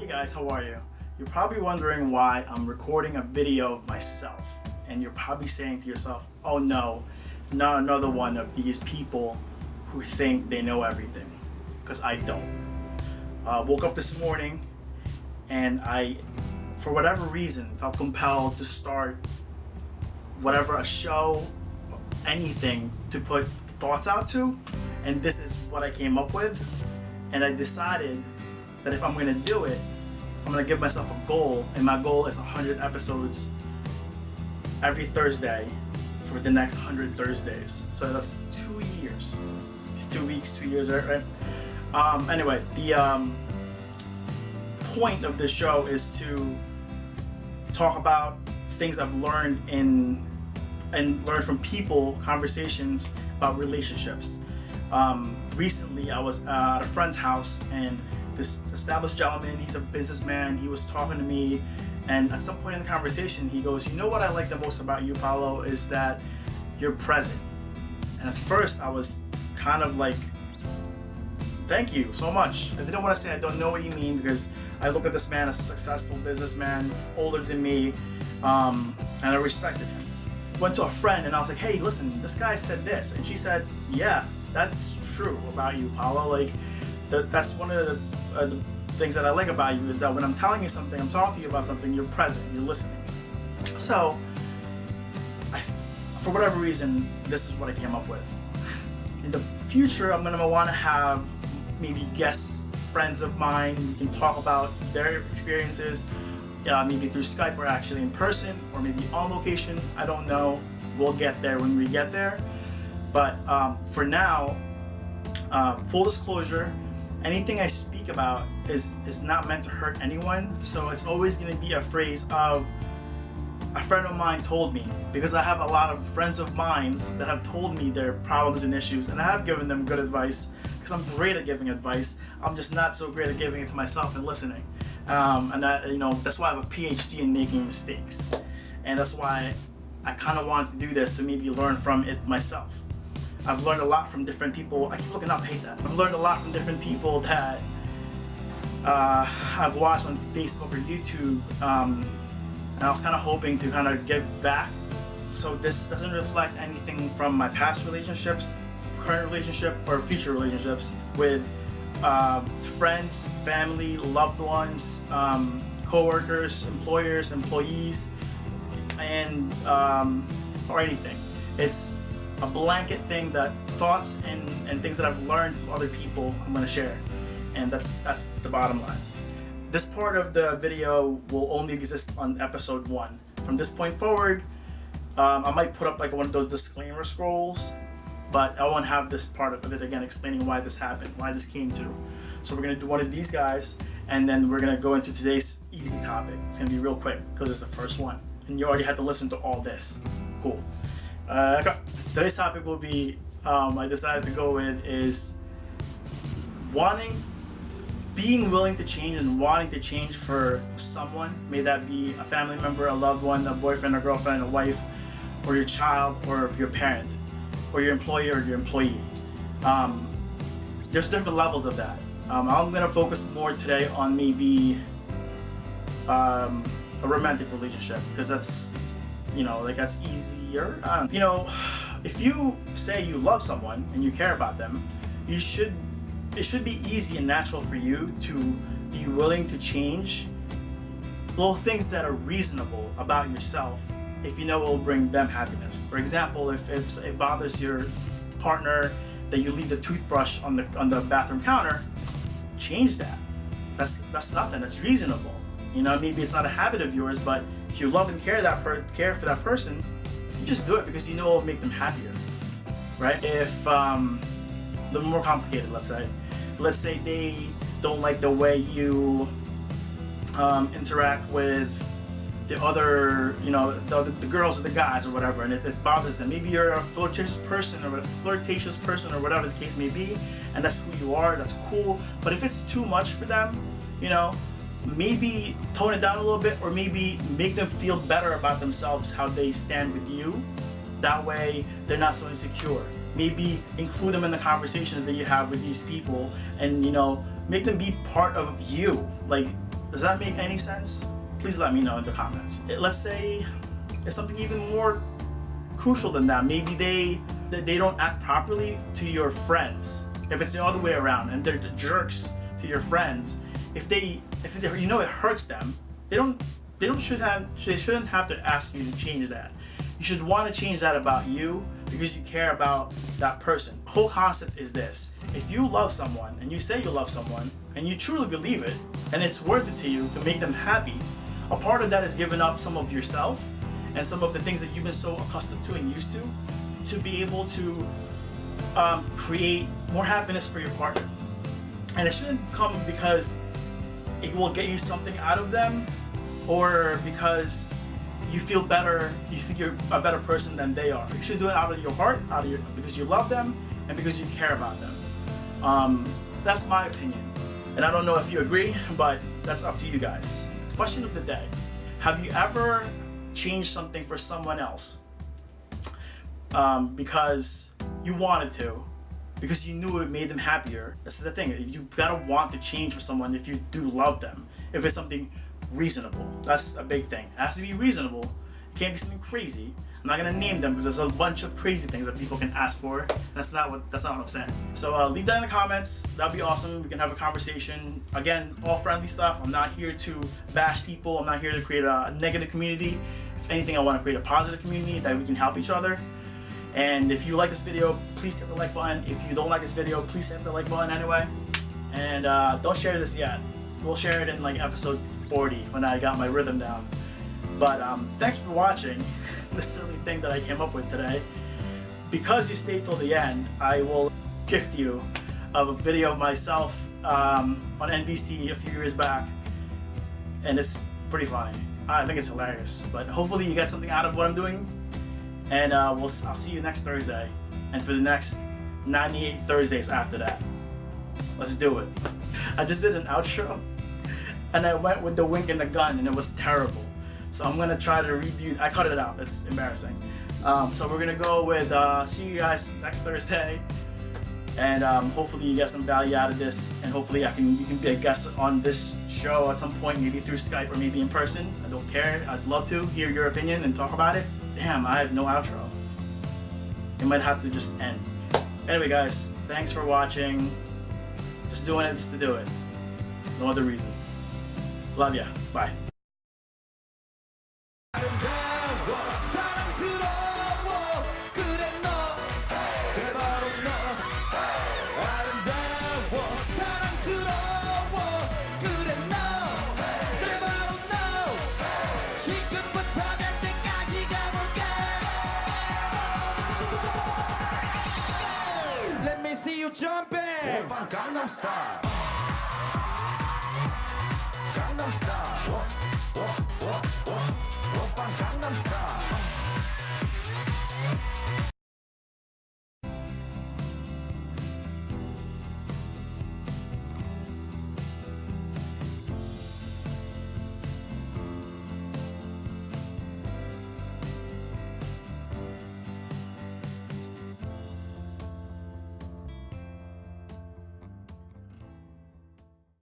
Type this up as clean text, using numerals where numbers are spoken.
Hey guys, how are you? You're probably wondering why I'm recording a video of myself, and you're probably saying to yourself, oh no, not another one of these people who think they know everything, because I don't. Woke up this morning and I, for whatever reason, felt compelled to start a show, anything to put thoughts out to, and this is what I came up with. And I decided that if I'm going to do it, I'm going to give myself a goal, and my goal is 100 episodes every Thursday for the next 100 Thursdays. So that's 2 years. 2 weeks, 2 years, right? Anyway, the point of this show is to talk about things I've learned and learned from people, conversations about relationships. Recently I was at a friend's house, and this established gentleman, he's a businessman, he was talking to me, and at some point in the conversation he goes, you know what I like the most about you, Paulo, is that you're present. And at first I was kind of like, thank you so much. I didn't want to say I don't know what you mean, because I look at this man as a successful businessman, older than me, and I respected him. Went to a friend and I was like, hey, listen, this guy said this, and she said, yeah, that's true about you, Paulo. Like, that's one of the things that I like about you, is that when I'm telling you something, I'm talking to you about something, you're present, you're listening. So, for whatever reason, this is what I came up with. In the future, I'm gonna want to have maybe guests, friends of mine. We can talk about their experiences, maybe through Skype or actually in person, or maybe on location. I don't know. We'll get there when we get there. But for now, full disclosure, anything I speak about is not meant to hurt anyone. So it's always going to be a phrase of a friend of mine told me, because I have a lot of friends of mine that have told me their problems and issues, and I have given them good advice, because I'm great at giving advice. I'm just not so great at giving it to myself and listening. And that's why I have a PhD in making mistakes, and that's why I kind of wanted to do this, to maybe learn from it myself. I've learned a lot from different people. I keep looking up, hate that. I've learned a lot from different people that I've watched on Facebook or YouTube, and I was kind of hoping to kind of give back. So this doesn't reflect anything from my past relationships, current relationship, or future relationships with friends, family, loved ones, co-workers, employers, employees, and or anything. It's a blanket thing, that thoughts and things that I've learned from other people I'm going to share, and that's the bottom line. This part of the video will only exist on episode 1. From this point forward, I might put up like one of those disclaimer scrolls, but I won't have this part of it again explaining why this happened, why this came to. So we're going to do one of these guys, and then we're going to go into today's easy topic. It's going to be real quick because it's the first one, and you already had to listen to all this. Cool. Today's topic will be, I decided to go with, is being willing to change and wanting to change for someone. May that be a family member, a loved one, a boyfriend, a girlfriend, a wife, or your child, or your parent, or your employer, or your employee. There's different levels of that. I'm gonna focus more today on maybe a romantic relationship, because that's, that's easier. If you say you love someone and you care about them, it should be easy and natural for you to be willing to change little things that are reasonable about yourself, if you know it will bring them happiness. For example, if it bothers your partner that you leave the toothbrush on the bathroom counter, change that. That's nothing. That's reasonable. Maybe it's not a habit of yours, but if you love and care for that person, you just do it because you know it will make them happier, right? If a little more complicated, let's say they don't like the way you interact with the other, the girls or the guys or whatever, and it bothers them. Maybe you're a flirtatious person or whatever the case may be, and that's who you are. That's cool. But if it's too much for them, maybe tone it down a little bit, or maybe make them feel better about themselves, how they stand with you. That way they're not so insecure. Maybe include them in the conversations that you have with these people, and make them be part of you. Like, Does that make any sense? Please let me know in the comments. Let's say it's something even more crucial than that. Maybe they don't act properly to your friends. If it's the other way around and they're jerks to your friends, if they you know it hurts them, they shouldn't have to ask you to change that. You should want to change that about you because you care about that person. The whole concept is this: if you love someone and you say you love someone and you truly believe it and it's worth it to you to make them happy, a part of that is giving up some of yourself and some of the things that you've been so accustomed to and used to be able to create more happiness for your partner. And it shouldn't come because it will get you something out of them, or because you feel better, you think you're a better person than they are. You should do it out of your heart, because you love them and because you care about them. That's my opinion. And I don't know if you agree, but that's up to you guys. Question of the day: have you ever changed something for someone else because you wanted to, because you knew it made them happier? That's the thing. You gotta want to change for someone if you do love them. If it's something reasonable, that's a big thing. It has to be reasonable. It can't be something crazy. I'm not gonna name them because there's a bunch of crazy things that people can ask for. That's not what I'm saying. So leave that in the comments. That'd be awesome. We can have a conversation. Again, all friendly stuff. I'm not here to bash people. I'm not here to create a negative community. If anything, I want to create a positive community that we can help each other. And if you like this video, please hit the like button. If you don't like this video, please hit the like button anyway. And don't share this yet. We'll share it in like episode 40 when I got my rhythm down. But thanks for watching the silly thing that I came up with today. Because you stayed till the end, I will gift you of a video of myself on NBC a few years back. And it's pretty funny. I think it's hilarious. But hopefully you get something out of what I'm doing. And I'll see you next Thursday. And for the next 98 Thursdays after that. Let's do it. I just did an outro. And I went with the wink and the gun, and it was terrible. So I'm gonna try to redo. I cut it out. It's embarrassing. So we're gonna go with see you guys next Thursday, and hopefully you get some value out of this, and hopefully you can be a guest on this show at some point, maybe through Skype or maybe in person. I don't care. I'd love to hear your opinion and talk about it. Damn, I have no outro. It might have to just end. Anyway, guys, thanks for watching. Just doing it just to do it. No other reason. Love ya. Bye. Let me see you jumping. Gangnam Style. Gangnam Style.